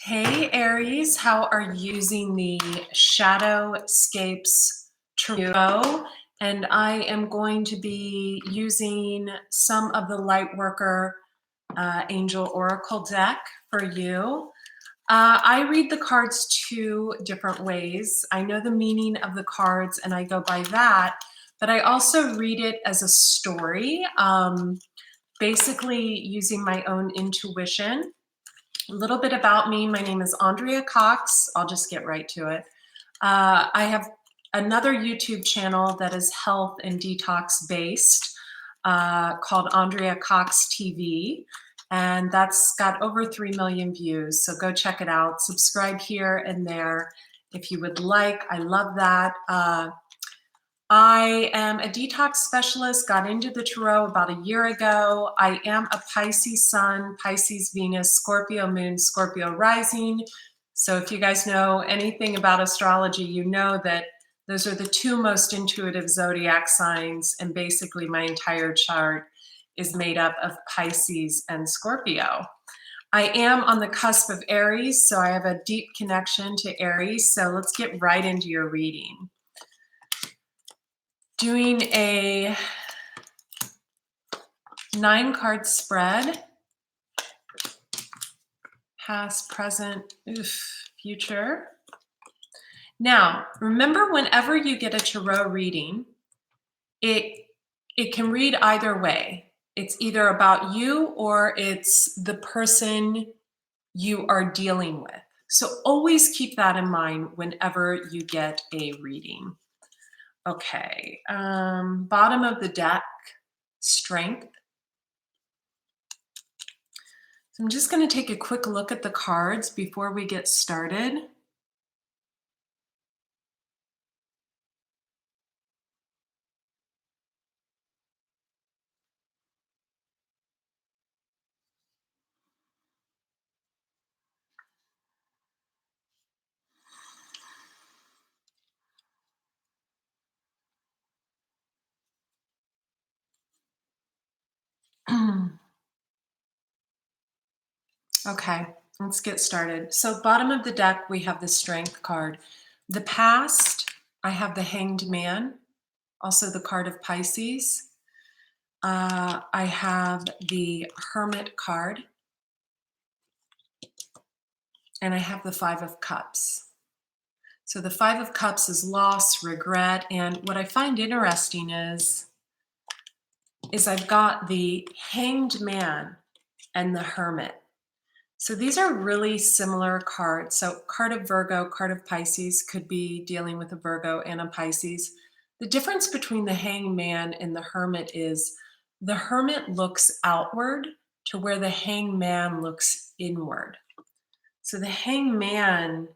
Hey Aries, how are you using the Shadowscapes Tarot? And I am going to be using some of the Lightworker Angel Oracle deck for you. I read the cards two different ways. I know the meaning of the cards and I go by that, but I also read it as a story, basically using my own intuition. A little bit about me. My name is Andrea Cox. I'll just get right to it. I have another YouTube channel that is health and detox based called Andrea Cox TV. And that's got over 3 million views. So go check it out. Subscribe here and there if you would like. I love that. I am a detox specialist, got into the tarot about a year ago. I am a Pisces sun, Pisces Venus, Scorpio moon, Scorpio rising. So if you guys know anything about astrology, you know that those are the two most intuitive zodiac signs, and basically my entire chart is made up of Pisces and Scorpio. I am on the cusp of Aries, so I have a deep connection to Aries. So let's get right into your reading. Doing a 9-card spread, past, present, future. Now, remember, whenever you get a tarot reading, it can read either way. It's either about you or it's the person you are dealing with. So always keep that in mind whenever you get a reading. Okay, bottom of the deck, strength. So I'm just going to take a quick look at the cards before we get started. Okay, let's get started. So bottom of the deck, we have the Strength card. The past, I have the Hanged Man, also the card of Pisces. I have the Hermit card, and I have the Five of Cups. So the Five of Cups is loss, regret, and what I find interesting is I've got the Hanged Man and the Hermit. So these are really similar cards. So card of Virgo, card of Pisces could be dealing with a Virgo and a Pisces. The difference between the Hangman and the Hermit is the Hermit looks outward to where the Hangman looks inward. So the Hangman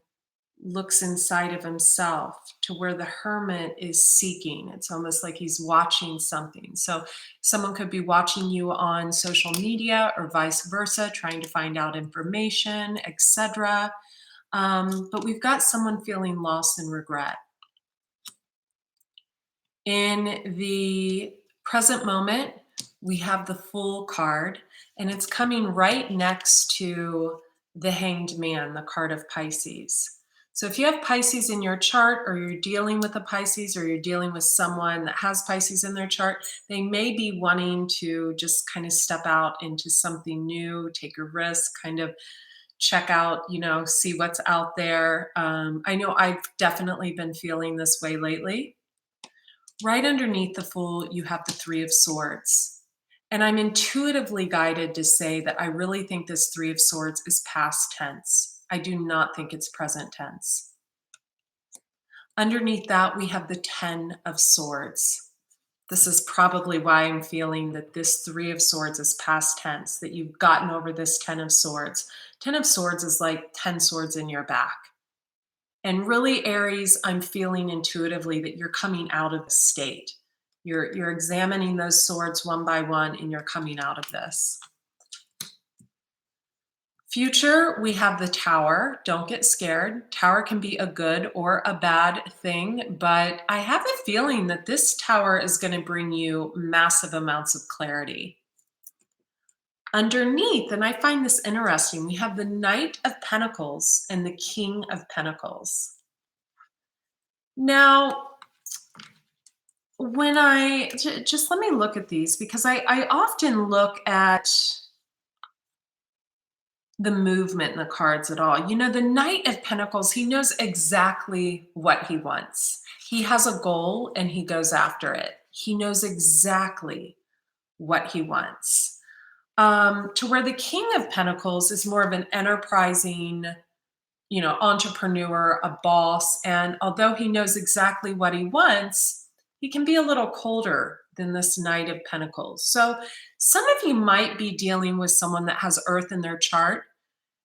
looks inside of himself to where the Hermit is seeking. It's almost like he's watching something. So someone could be watching you on social media or vice versa, trying to find out information, etc. But we've got someone feeling loss and regret. In the present moment, we have the Fool card, and it's coming right next to the Hanged Man, the card of Pisces. So if you have Pisces in your chart, or you're dealing with a Pisces, or you're dealing with someone that has Pisces in their chart, they may be wanting to just kind of step out into something new, take a risk, kind of check out, see what's out there. I know I've definitely been feeling this way lately. Right underneath the Fool, you have the Three of Swords. And I'm intuitively guided to say that I really think this Three of Swords is past tense. I do not think it's present tense. Underneath that, we have the Ten of Swords. This is probably why I'm feeling that this Three of Swords is past tense, that you've gotten over this Ten of Swords. Ten of Swords is like 10 swords in your back. And really, Aries, I'm feeling intuitively that you're coming out of the state. You're examining those swords one by one, and you're coming out of this. Future, we have the Tower. Don't get scared. Tower can be a good or a bad thing, but I have a feeling that this Tower is going to bring you massive amounts of clarity. Underneath, and I find this interesting, we have the Knight of Pentacles and the King of Pentacles. Now, when just let me look at these because I often look at the movement in the cards at all. You know, the Knight of Pentacles, he knows exactly what he wants. He has a goal and he goes after it. He knows exactly what he wants. To where the King of Pentacles is more of an enterprising, entrepreneur, a boss. And although he knows exactly what he wants, he can be a little colder than this Knight of Pentacles. So some of you might be dealing with someone that has Earth in their chart,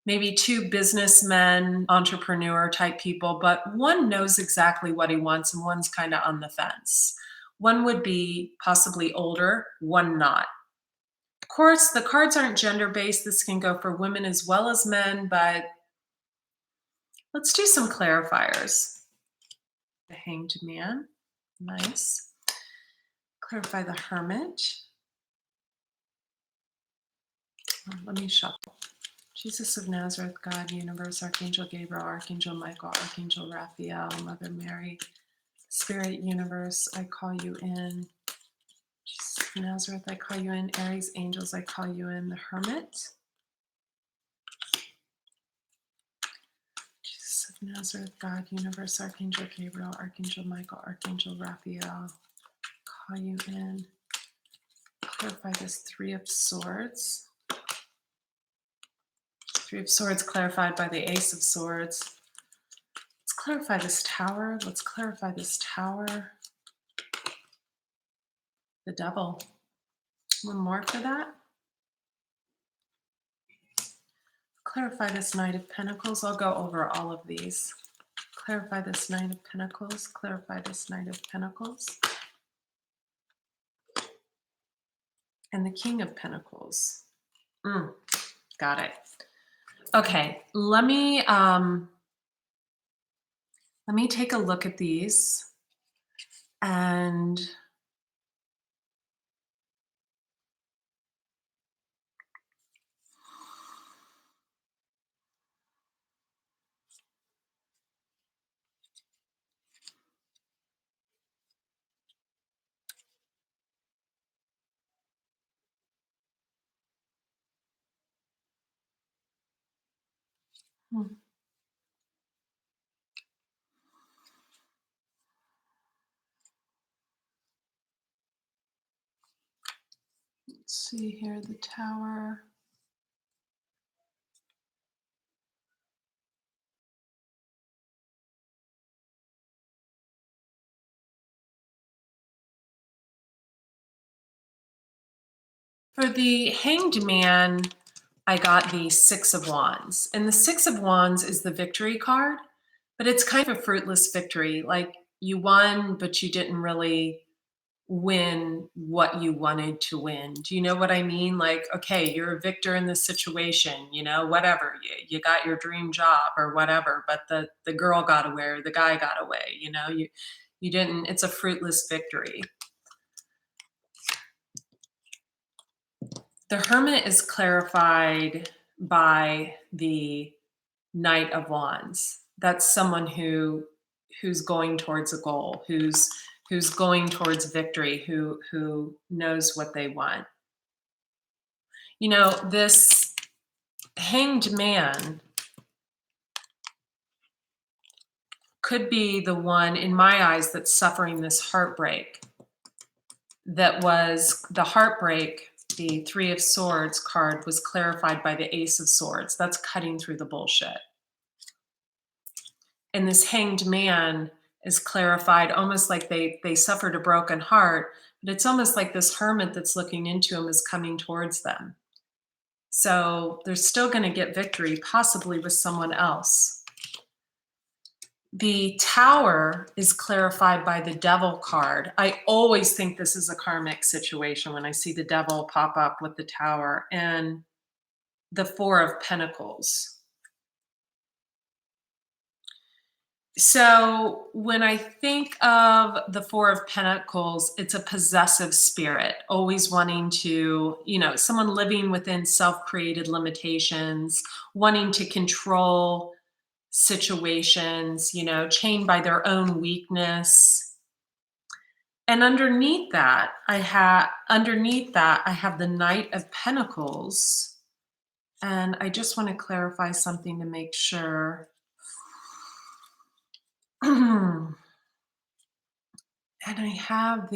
maybe two businessmen, entrepreneur type people, but one knows exactly what he wants and one's kind of on the fence. One would be possibly older, one not. Of course, the cards aren't gender based. This can go for women as well as men, but let's do some clarifiers. The Hanged Man, nice. Clarify the Hermit. Let me shuffle. Jesus of Nazareth, God, Universe, Archangel Gabriel, Archangel Michael, Archangel Raphael, Mother Mary, Spirit Universe, I call you in. Jesus of Nazareth, I call you in. Aries Angels, I call you in. The Hermit. Jesus of Nazareth, God, Universe, Archangel Gabriel, Archangel Michael, Archangel Raphael, call you in. Clarify this Three of Swords. Three of Swords clarified by the Ace of Swords. Let's clarify this Tower. Let's clarify this Tower. The Devil. One more for that. Clarify this Knight of Pentacles. I'll go over all of these. Clarify this Knight of Pentacles. Clarify this Knight of Pentacles. And the King of Pentacles. Got it. Okay, let me take a look at these and let's see here, the Tower. For the Hanged Man, I got the Six of Wands. And the Six of Wands is the victory card, but it's kind of a fruitless victory. Like you won, but you didn't really win what you wanted to win. Do you know what I mean? Like, okay, you're a victor in this situation, whatever. You got your dream job or whatever, but the girl got away or the guy got away, you didn't, it's a fruitless victory. The Hermit is clarified by the Knight of Wands. That's someone who's going towards a goal, who's going towards victory, who knows what they want. This Hanged Man could be the one, in my eyes, that's suffering this heartbreak. That was the heartbreak. The Three of Swords card was clarified by the Ace of Swords. That's cutting through the bullshit. And this Hanged Man is clarified almost like they suffered a broken heart, but it's almost like this hermit that's looking into him is coming towards them. So they're still going to get victory, possibly with someone else. The Tower is clarified by the Devil card. I always think this is a karmic situation when I see the Devil pop up with the Tower, and the Four of Pentacles. So when I think of the Four of Pentacles, it's a possessive spirit, always wanting to, someone living within self-created limitations, wanting to control situations, chained by their own weakness. And underneath that I have the Knight of Pentacles. And I just want to clarify something to make sure. And I have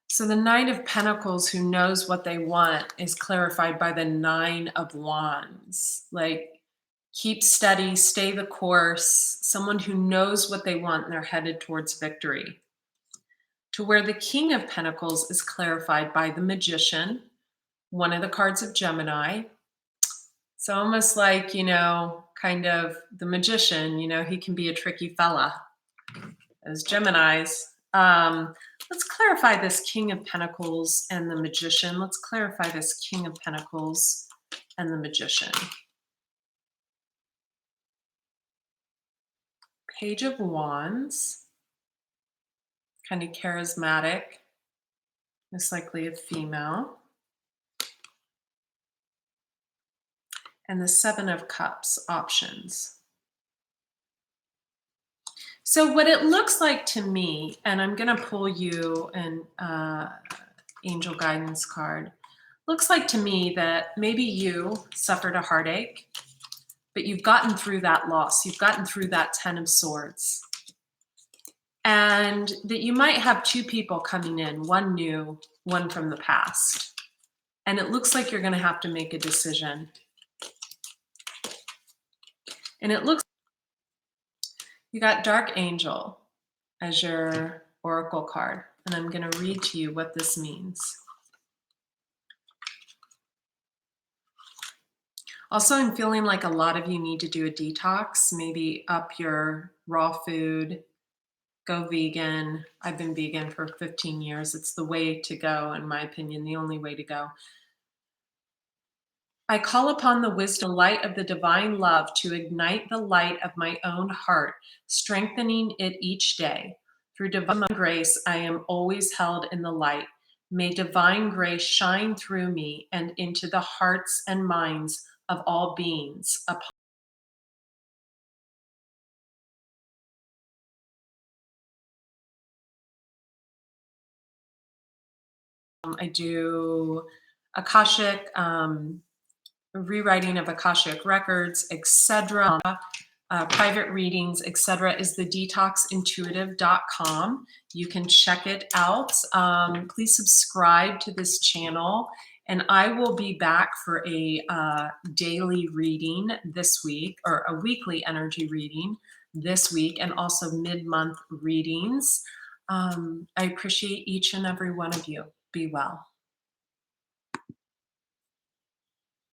so the Knight of Pentacles who knows what they want is clarified by the Nine of Wands. Like, keep steady, stay the course, someone who knows what they want and they're headed towards victory. To where the King of Pentacles is clarified by the Magician, one of the cards of Gemini. So almost like, kind of the Magician, he can be a tricky fella. As Geminis. Let's clarify this King of Pentacles and the Magician. Let's clarify this King of Pentacles and the Magician. Page of Wands, kind of charismatic, most likely a female. And the Seven of Cups, options. So what it looks like to me, and I'm going to pull you an angel guidance card, looks like to me that maybe you suffered a heartache, but you've gotten through that loss. You've gotten through that Ten of Swords. And that you might have two people coming in, one new, one from the past. And it looks like you're going to have to make a decision. And it looks you got Dark Angel as your oracle card. And I'm going to read to you what this means. Also, I'm feeling like a lot of you need to do a detox, maybe up your raw food, go vegan. I've been vegan for 15 years. It's the way to go, in my opinion, the only way to go. I call upon the wisdom light of the divine love to ignite the light of my own heart, strengthening it each day. Through divine grace, I am always held in the light. May divine grace shine through me and into the hearts and minds of all beings. I do Akashic, rewriting of Akashic records, etc. Private readings, etc. is the detoxintuitive.com. You can check it out. Please subscribe to this channel, and I will be back for a daily reading this week, or a weekly energy reading this week, and also mid-month readings. I appreciate each and every one of you. Be well.